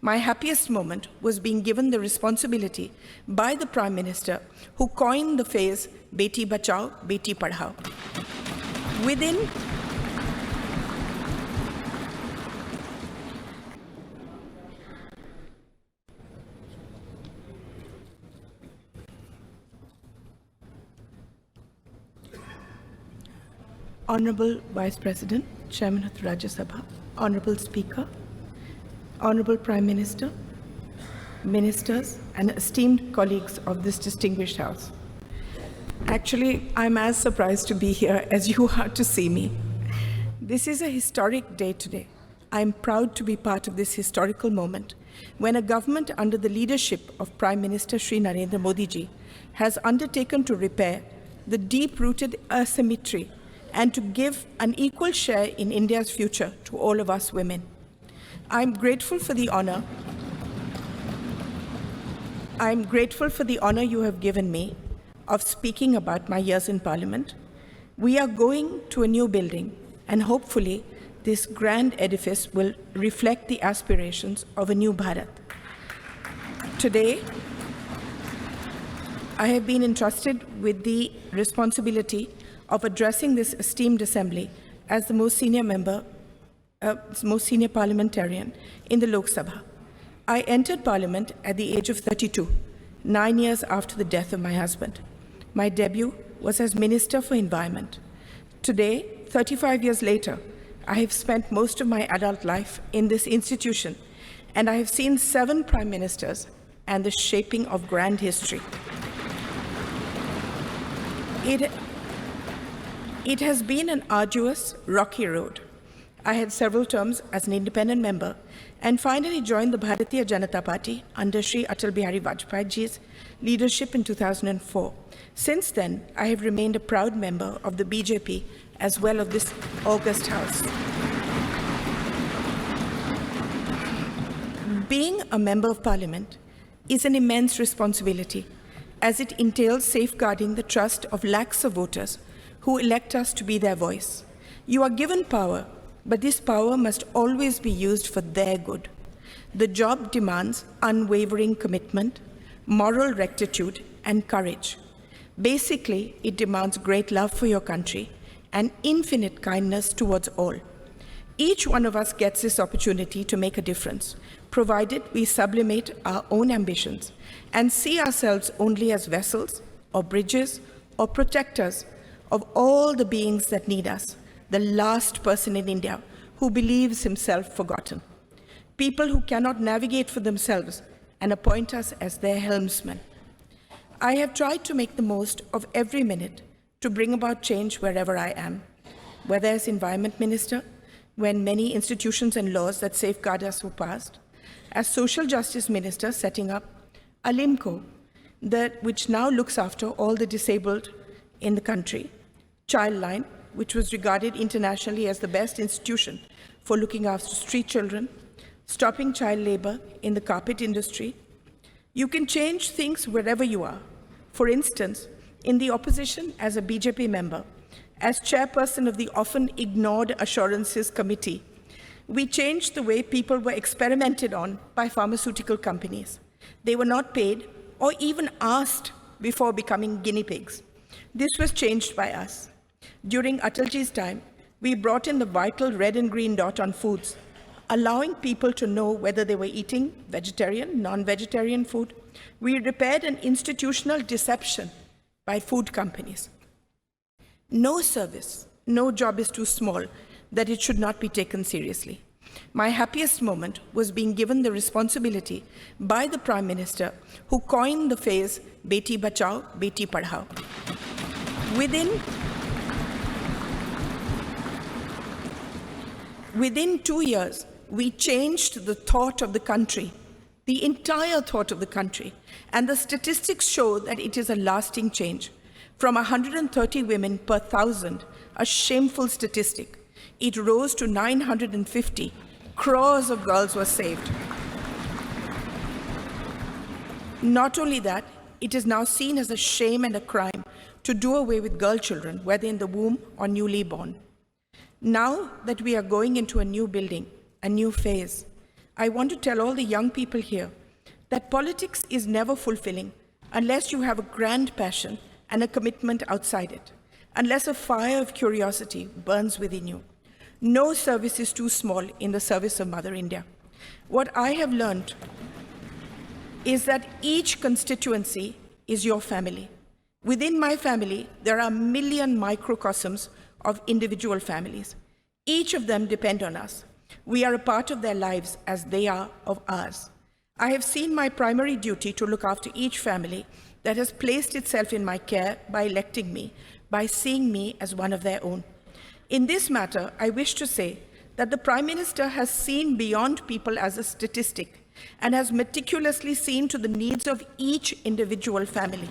My happiest moment was being given the responsibility by the Prime Minister, who coined the phrase Beti Bachao, Beti Padhao. Within Honorable Vice President, Chairman of the Rajya Sabha, Honorable Speaker, Honorable Prime Minister, Ministers, and esteemed colleagues of this distinguished House. Actually, I'm as surprised to be here as you are to see me. This is a historic day today. I'm proud to be part of this historical moment when a government under the leadership of Prime Minister Shri Narendra Modi ji has undertaken to repair the deep-rooted asymmetry and to give an equal share in India's future to all of us women. I'm grateful for the honor you have given me of speaking about my years in Parliament. We are going to a new building, and hopefully this grand edifice will reflect the aspirations of a new Bharat. Today, I have been entrusted with the responsibility of addressing this esteemed assembly as the most senior parliamentarian in the Lok Sabha. I entered Parliament at the age of 32, 9 years after the death of my husband. My debut was as Minister for Environment. Today, 35 years later, I have spent most of my adult life in this institution, and I have seen 7 prime ministers and the shaping of grand history. It has been an arduous, rocky road. I had several terms as an independent member and finally joined the Bharatiya Janata Party under Shri Atal Bihari Vajpayee ji's leadership in 2004. Since then, I have remained a proud member of the BJP as well as this august House. Being a member of Parliament is an immense responsibility, as it entails safeguarding the trust of lakhs of voters who elect us to be their voice. You are given power, but this power must always be used for their good. The job demands unwavering commitment, moral rectitude, and courage. Basically, it demands great love for your country and infinite kindness towards all. Each one of us gets this opportunity to make a difference, provided we sublimate our own ambitions and see ourselves only as vessels or bridges or protectors of all the beings that need us, the last person in India who believes himself forgotten. People who cannot navigate for themselves and appoint us as their helmsmen. I have tried to make the most of every minute to bring about change wherever I am, whether as Environment Minister, when many institutions and laws that safeguard us were passed, as Social Justice Minister setting up Alimco, which now looks after all the disabled in the country, Childline, which was regarded internationally as the best institution for looking after street children, stopping child labor in the carpet industry. You can change things wherever you are. For instance, in the opposition as a BJP member, as chairperson of the often ignored Assurances Committee, we changed the way people were experimented on by pharmaceutical companies. They were not paid or even asked before becoming guinea pigs. This was changed by us. During Atalji's time, we brought in the vital red and green dot on foods, allowing people to know whether they were eating vegetarian, non-vegetarian food. We repaired an institutional deception by food companies. No service, no job is too small that it should not be taken seriously. My happiest moment was being given the responsibility by the Prime Minister, who coined the phrase Beti Bachao, Beti Padhao. Within 2 years, we changed the thought of the country, the entire thought of the country, and the statistics show that it is a lasting change. From 130 women per 1,000, a shameful statistic, it rose to 950. Crores of girls were saved. Not only that, it is now seen as a shame and a crime to do away with girl children, whether in the womb or newly born. Now that we are going into a new building, a new phase, I want to tell all the young people here that politics is never fulfilling unless you have a grand passion and a commitment outside it, unless a fire of curiosity burns within you. No service is too small in the service of Mother India. What I have learned is that each constituency is your family. Within my family, there are a million microcosms of individual families. Each of them depend on us. We are a part of their lives as they are of ours. I have seen my primary duty to look after each family that has placed itself in my care by electing me, by seeing me as one of their own. In this matter, I wish to say that the Prime Minister has seen beyond people as a statistic and has meticulously seen to the needs of each individual family.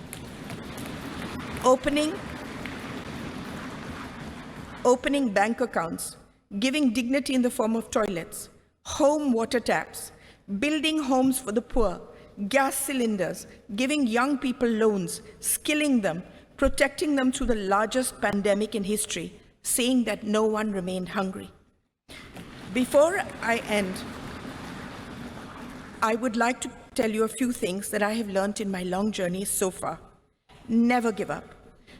Opening bank accounts, giving dignity in the form of toilets, home water taps, building homes for the poor, gas cylinders, giving young people loans, skilling them, protecting them through the largest pandemic in history, saying that no one remained hungry. Before I end, I would like to tell you a few things that I have learned in my long journey so far. Never give up.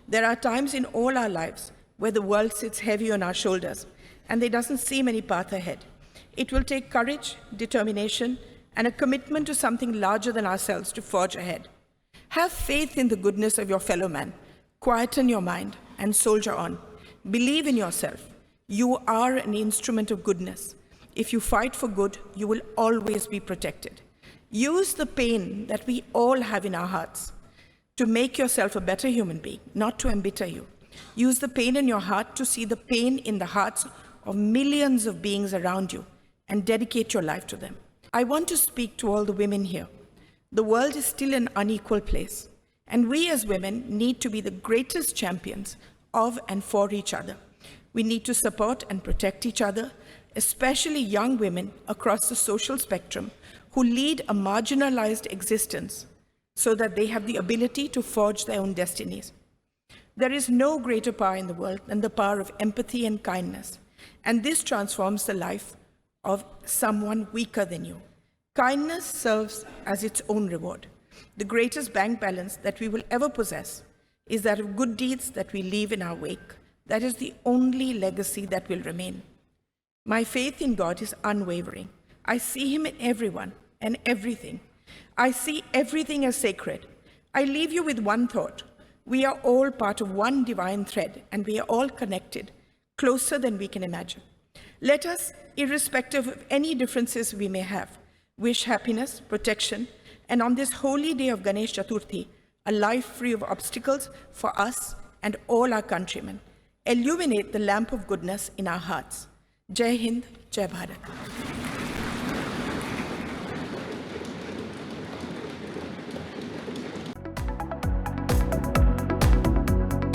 There are times in all our lives where the world sits heavy on our shoulders and there doesn't seem any path ahead. It will take courage, determination, and a commitment to something larger than ourselves to forge ahead. Have faith in the goodness of your fellow man. Quieten your mind and soldier on. Believe in yourself. You are an instrument of goodness. If you fight for good, you will always be protected. Use the pain that we all have in our hearts to make yourself a better human being, not to embitter you. Use the pain in your heart to see the pain in the hearts of millions of beings around you and dedicate your life to them. I want to speak to all the women here. The world is still an unequal place, and we as women need to be the greatest champions of and for each other. We need to support and protect each other, especially young women across the social spectrum who lead a marginalized existence so that they have the ability to forge their own destinies. There is no greater power in the world than the power of empathy and kindness, and this transforms the life of someone weaker than you. Kindness serves as its own reward. The greatest bank balance that we will ever possess is that of good deeds that we leave in our wake. That is the only legacy that will remain. My faith in God is unwavering. I see Him in everyone and everything. I see everything as sacred. I leave you with one thought. We are all part of one divine thread, and we are all connected, closer than we can imagine. Let us, irrespective of any differences we may have, wish happiness, protection, and on this holy day of Ganesh Chaturthi, a life free of obstacles for us and all our countrymen. Illuminate the lamp of goodness in our hearts. Jai Hind, Jai Bharat.